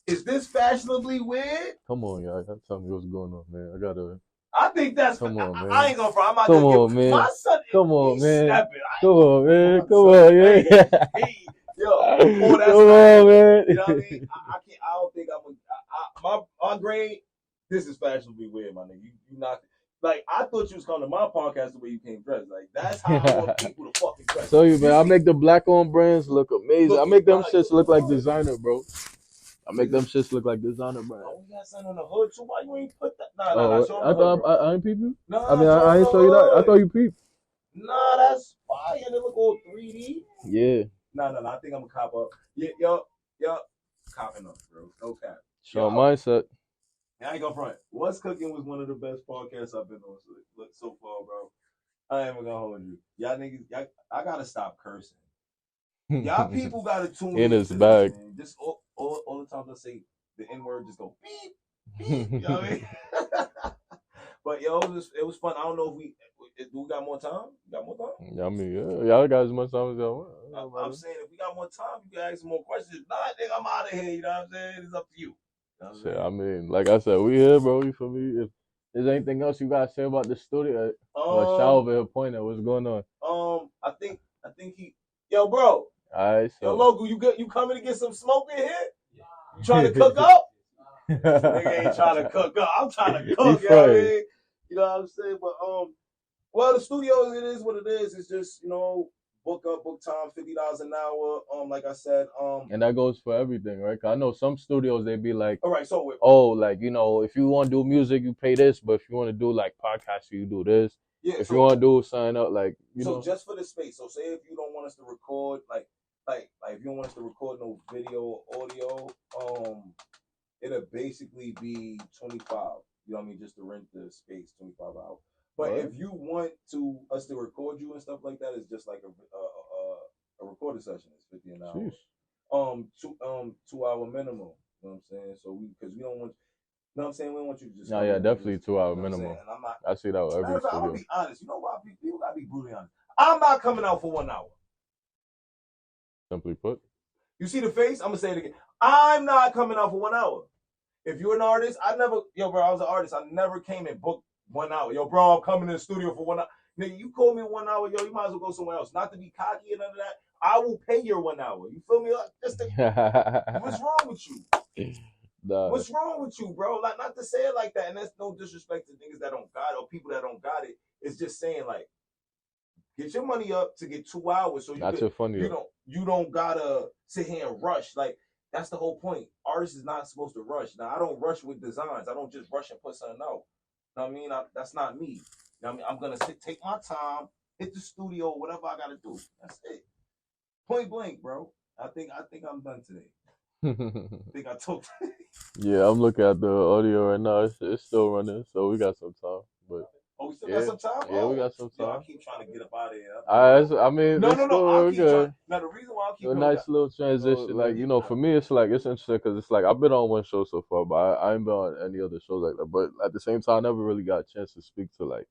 is this fashionably weird? Come on, y'all. Tell me what's going on, man. I gotta. I think that's. Come on, man. I ain't gonna. I'm not come gonna on, man. My son. Come on, man. Snapping. Come on, man. Come on, yeah. Yo, come on, man. You know what I mean? I can't. I don't think my grade. This is fashionably weird, my nigga. You not. Like, I thought you was coming to my podcast the way you came dressed. Like, that's how I want people to fucking dress. So man, I make the black-owned brands look amazing. I make them shits look like designer, bro. I make them shits look like designer, bro. Oh, you got something on the hood too? Why you ain't put that? Nah, I thought I ain't peep you. No, I mean, I ain't show you that. I thought you peeped. Nah, that's fire. They look all 3D. Yeah. No. I think I'm a cop up. Yeah, yo, copping up, bro. No cap. Show mindset. I ain't gonna front. What's Cooking was one of the best podcasts I've been on so far, bro. I ain't even gonna hold you. Y'all niggas, I gotta stop cursing. Y'all people gotta tune in his bag. Just all the times I say the N-word, just go beep, beep. You know what I mean? But yo, it was fun. I don't know if we got more time. You got more time? Yeah, I mean, y'all got as much time as y'all want. I'm saying if we got more time, you can ask some more questions. If not, nigga, I'm out of here. You know what I'm saying? It's up to you. Shit, I mean, like I said, we here, bro. You feel me? If there's anything else you gotta say about the studio, Shao over here pointing, what's going on? I think he, yo, bro. Alright, so. Yo, Local, you coming to get some smoke in here? You trying to cook up? Nigga ain't trying to cook up. I'm trying to cook. You know what I mean? You know what I'm saying? But well, the studio, it is what it is. It's just, book time, $50 an hour. Like I said, and that goes for everything, right? 'Cause I know some studios they be like, all right, so like if you want to do music, you pay this, but if you want to do like podcasts, you do this. Yeah. If you want to do sign up, like so just for the space. So say if you don't want us to record, like if you don't want us to record no video or audio, it'll basically be $25. You know what I mean? Just to rent the space, $25 out. But What? if you want to us to record you and stuff like that, it's just like a recording session. It's 50 an hour. Sheesh. 2 hour minimum. You know what I'm saying? So because we don't want, you know what I'm saying? We don't want you to just. No, come yeah, in and definitely just, 2 hour you know what I'm minimum. saying? And I'm not. I see that with Matter every of fact, I'm studio. gonna be honest. You know why people gotta be brutally honest? I'm not coming out for 1 hour. Simply put. You see the face? I'm gonna say it again. I'm not coming out for 1 hour. If you're an artist, I was an artist. I never came and booked 1 hour. Yo, bro, I'm coming in the studio for 1 hour. Nigga, you call me 1 hour, yo, you might as well go somewhere else. Not to be cocky and none of that. I will pay your 1 hour. You feel me? Like, what's wrong with you? Nah. What's wrong with you, bro? Like, not to say it like that, and that's no disrespect to niggas that don't got it or people that don't got it. It's just saying, like, get your money up to get 2 hours, so you don't gotta sit here and rush. Like, that's the whole point. Artists is not supposed to rush. Now, I don't rush with designs. I don't just rush and put something out. You know what I mean? That's not me. You know what I mean? I'm gonna take my time, hit the studio, whatever I gotta do. That's it. Point blank, bro. I think I'm done today. I think I talked. Yeah, I'm looking at the audio right now. It's still running, so we got some time. But Oh, we still got some time? Yeah, we got some time. Yo, I keep trying to get up out of here. I mean, No. I'll keep good. Now, the reason why I keep a nice little transition. Like, you know, for me, it's like, it's interesting because it's like, I've been on one show so far, but I ain't been on any other shows like that. But at the same time, I never really got a chance to speak to like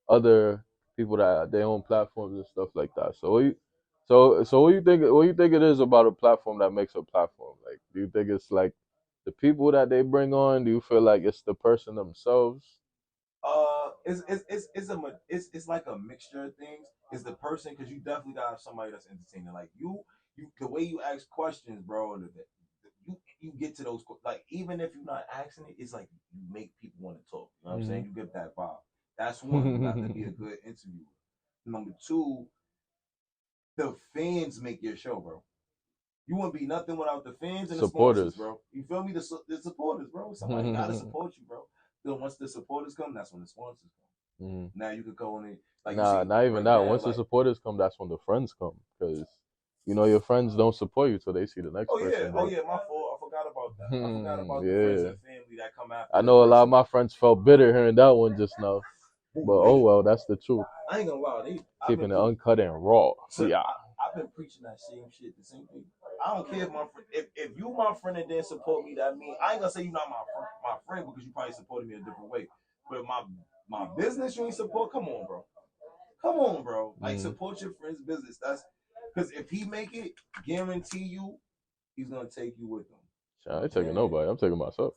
other people that they own platforms and stuff like that. So what you think? What you think it is about a platform that makes a platform? Like, do you think it's like the people that they bring on? Do you feel like it's the person themselves? It's like a mixture of things. It's the person, because you definitely gotta have somebody that's entertaining. Like you the way you ask questions, bro. You get to those, like, even if you're not asking it, it's like you make people want to talk. You know what I'm saying? You get that vibe. That's one. You have to be a good interviewer. Number two, the fans make your show, bro. You wouldn't be nothing without the fans and the sponsors, bro. You feel me? The supporters, bro. Somebody gotta support you, bro. Then once the supporters come, that's when the sponsors come. Now you could go in it. Like, not even that. Once the supporters come, that's when the friends come. Because, you know, your friends don't support you till they see the next person. Oh yeah, my fault. I forgot about that. I forgot about the friends and family that come after. I know a lot of my friends felt bitter hearing that one just now. But oh well, that's the truth. I ain't gonna lie, keeping it uncut and raw. So yeah, I've been preaching that same shit, the same thing. I don't care if my friend, if you my friend and then support me, that mean I ain't gonna say you not my friend because you probably supported me a different way. But my business you ain't support. Come on, bro. Like, support your friend's business. That's because if he make it, guarantee you, he's gonna take you with him. I ain't taking nobody. I'm taking myself.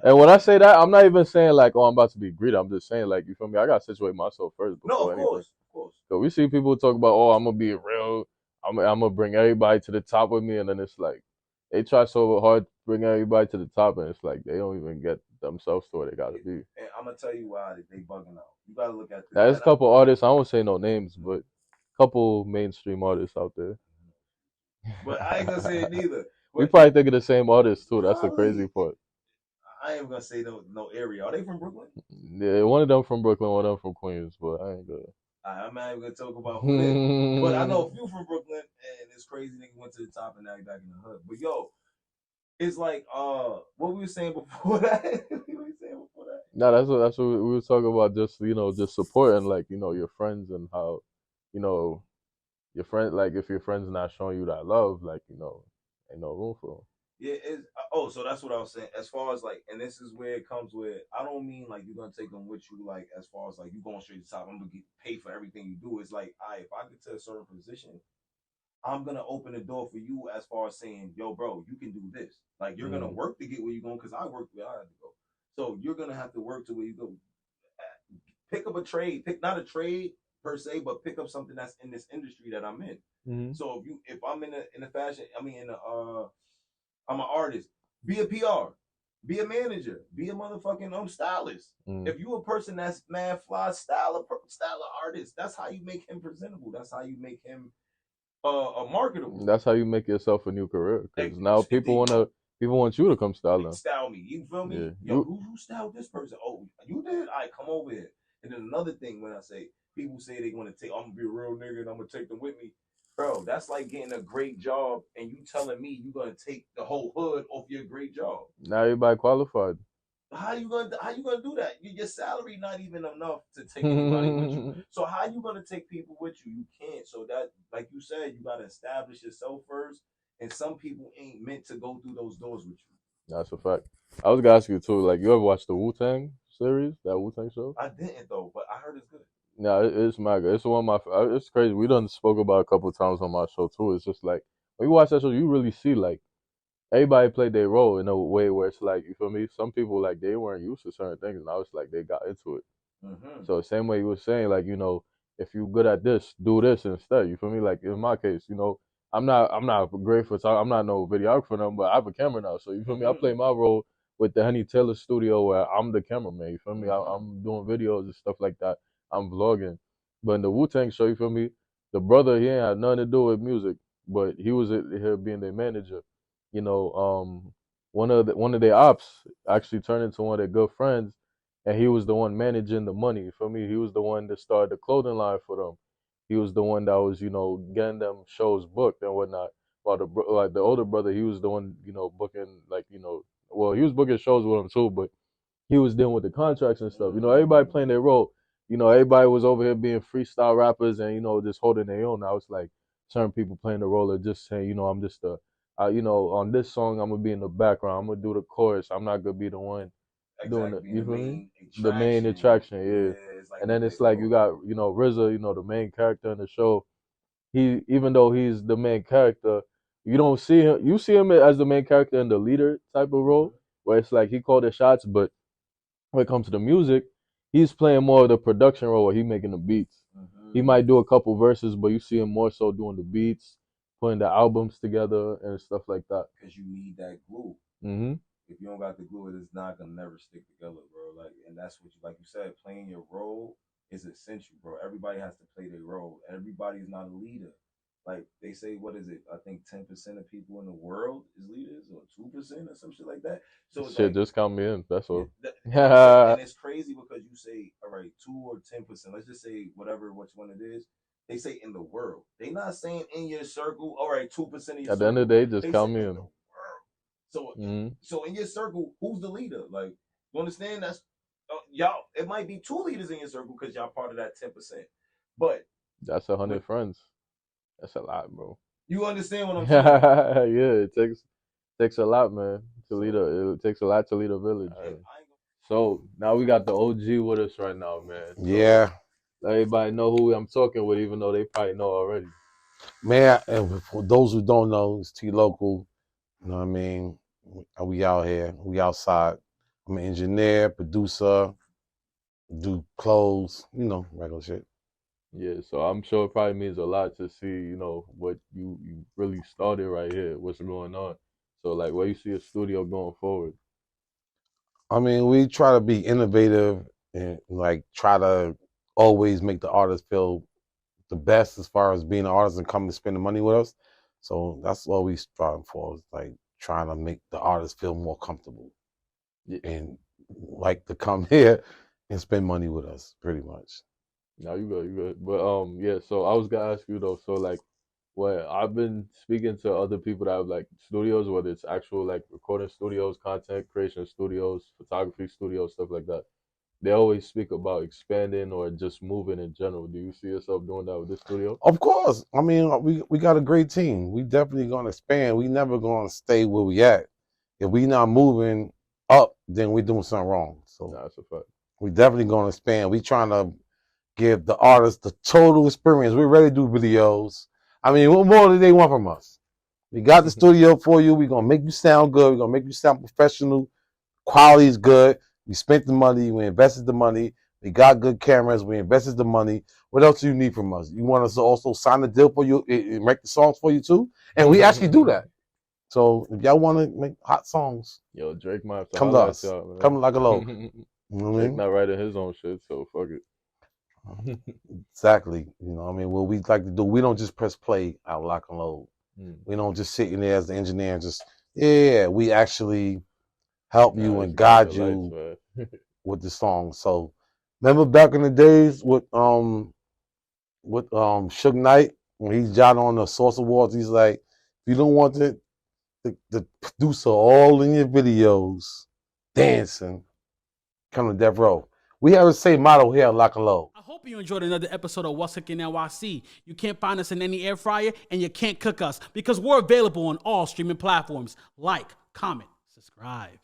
And when I say that, I'm not even saying like, oh, I'm about to be greedy. I'm just saying, like, you feel me? I gotta situate myself first before anything. Of course. So we see people talk about, oh, I'm gonna be real. I'm gonna bring everybody to the top with me, and then it's like they try so hard to bring everybody to the top, and it's like they don't even get themselves to where they gotta be. And I'm gonna tell you why they bugging out. You gotta look at this. There's a couple artists. I won't say no names, but a couple mainstream artists out there. But I ain't gonna say it neither. We probably think of the same artists too. That's the crazy part. I ain't gonna say no area. Are they from Brooklyn? Yeah, one of them from Brooklyn, one of them from Queens, but I ain't gonna. I'm not even gonna talk about who it is. But I know a few from Brooklyn, and it's crazy nigga went to the top and now he back in the hood. But yo, it's like what we were saying before that. No, that's what we were talking about. Just, you know, just supporting, like, you know, your friends, and how, you know, your friend, like, if your friend's not showing you that love, like, you know, ain't no room for them. Yeah, so that's what I was saying. As far as like, and this is where it comes with, I don't mean like you're gonna take them with you, like as far as like you going straight to the top, I'm gonna get paid for everything you do. It's like, if I get to a certain position, I'm gonna open the door for you as far as saying, yo, bro, you can do this. Like, you're gonna work to get where you're going, because I worked where I had to go. So you're gonna have to work to where you go. Pick up a trade, not a trade per se, but pick up something that's in this industry that I'm in. So if I'm in the fashion, I'm an artist. Be a PR. Be a manager. Be a motherfucking stylist. If you a person that's mad fly style artist, that's how you make him presentable. That's how you make him marketable. That's how you make yourself a new career. Because now people want you to come style them. Style me. You feel me? Yeah. Yo, who styled this person? Oh, you did? All right, come over here. And then another thing, when I say people say they want to take, I'm gonna be a real nigga and I'm gonna take them with me. Bro, that's like getting a great job and you telling me you're gonna take the whole hood off your great job. Now everybody qualified. how you gonna do that? Your salary not even enough to take anybody with you. So how you gonna take people with you? You can't. So that, like you said, you gotta establish yourself first. And some people ain't meant to go through those doors with you. That's a fact. I was gonna ask you too. Like, you ever watched the Wu-Tang series? That Wu-Tang show? I didn't though, but I heard it's good. No, it's my good. It's one of my. It's crazy. We done spoke about it a couple of times on my show too. It's just like when you watch that show, you really see like everybody played their role in a way where it's like, you feel me? Some people like they weren't used to certain things, and I was like they got into it. Mm-hmm. So the same way you were saying, like, if you good at this, do this instead. You feel me? Like in my case, I'm not great for talk. I'm not no videographer now, but I have a camera now. So you feel me? I play my role with the Henny Taylor studio where I'm the cameraman. You feel me? I'm doing videos and stuff like that. I'm vlogging. But in the Wu-Tang show, you feel me? The brother, he ain't had nothing to do with music, but he was here being their manager. You know, one of their ops actually turned into one of their good friends, and he was the one managing the money. For me, he was the one that started the clothing line for them. He was the one that was, getting them shows booked and whatnot. While the older brother, he was the one, booking, like, well, he was booking shows with him too, but he was dealing with the contracts and stuff. Everybody playing their role. Everybody was over here being freestyle rappers and, just holding their own. I was like certain people playing the role of just saying, I'm just on this song, I'm gonna be in the background. I'm gonna do the chorus. I'm not gonna be the one doing it. You feel me? The main attraction, yeah. Like, and then it's like you got, RZA, the main character in the show. Even though he's the main character, you don't see him. You see him as the main character in the leader type of role, where it's like he called the shots, but when it comes to the music, he's playing more of the production role where he making the beats. He might do a couple verses, but you see him more so doing the beats, putting the albums together and stuff like that. Because you need that glue. Mm-hmm. If you don't got the glue, it's not gonna never stick together, bro. Like, and that's what like you said, playing your role is essential, bro. Everybody has to play their role. Everybody's not a leader. Like they say, what is it? I think 10% of people in the world is leaders, or 2% or some shit like that. So it's shit, like, just count me in. That's all. And it's crazy because you say, all right, 2 or 10%. Let's just say which one it is. They say in the world. They not saying in your circle. All right, 2% of your circle. At the end of the day, just count me in. So, so in your circle, who's the leader? Like, you understand? That's y'all. It might be 2 leaders in your circle because y'all part of that 10%. But that's 100 friends. That's a lot, bro. You understand what I'm saying? Yeah, it takes a lot, man, to lead it takes a lot to lead a village. So now we got the OG with us right now, man. So yeah. Let everybody know who I'm talking with, even though they probably know already. Man, and for those who don't know, it's T Local. You know what I mean? We out here. We outside. I'm an engineer, producer, do clothes, regular shit. Yeah, so I'm sure it probably means a lot to see, what you really started right here, what's going on. So, like, where you see a studio going forward? I mean, we try to be innovative and, like, try to always make the artist feel the best as far as being an artist and coming to spend the money with us. So that's what we strive for, is like trying to make the artist feel more comfortable and like to come here and spend money with us, pretty much. No, you good. But yeah. So I was gonna ask you though. So like, what I've been speaking to other people that have like studios, whether it's actual like recording studios, content creation studios, photography studios, stuff like that. They always speak about expanding or just moving in general. Do you see yourself doing that with this studio? Of course. I mean, we got a great team. We definitely gonna expand. We never gonna stay where we at. If we not moving up, then we doing something wrong. So that's a fact. We definitely gonna expand. We trying to give the artists the total experience. We're ready to do videos. I mean, what more do they want from us? We got the studio for you. We're gonna make you sound good. We're gonna make you sound professional. Quality is good. We spent the money. We invested the money. We got good cameras. We invested the money. What else do you need from us? You want us to also sign the deal for you and make the songs for you too? And we actually do that. So if y'all want to make hot songs, yo, Drake might have to come to us. Come like a low. Drake not writing his own shit, so fuck it. Exactly. What we like to do, we don't just press play out lock and load. We don't just sit in there as the engineer and just, we actually help you and guide you with the song. So remember back in the days with Suge Knight, when he's jotting on the Source Awards, he's like, if you don't want the producer all in your videos dancing, come to Death Row. We have the same motto here at Lock and Load. I hope you enjoyed another episode of What's Cookin' NYC. You can't find us in any air fryer, and you can't cook us because we're available on all streaming platforms. Like, comment, subscribe.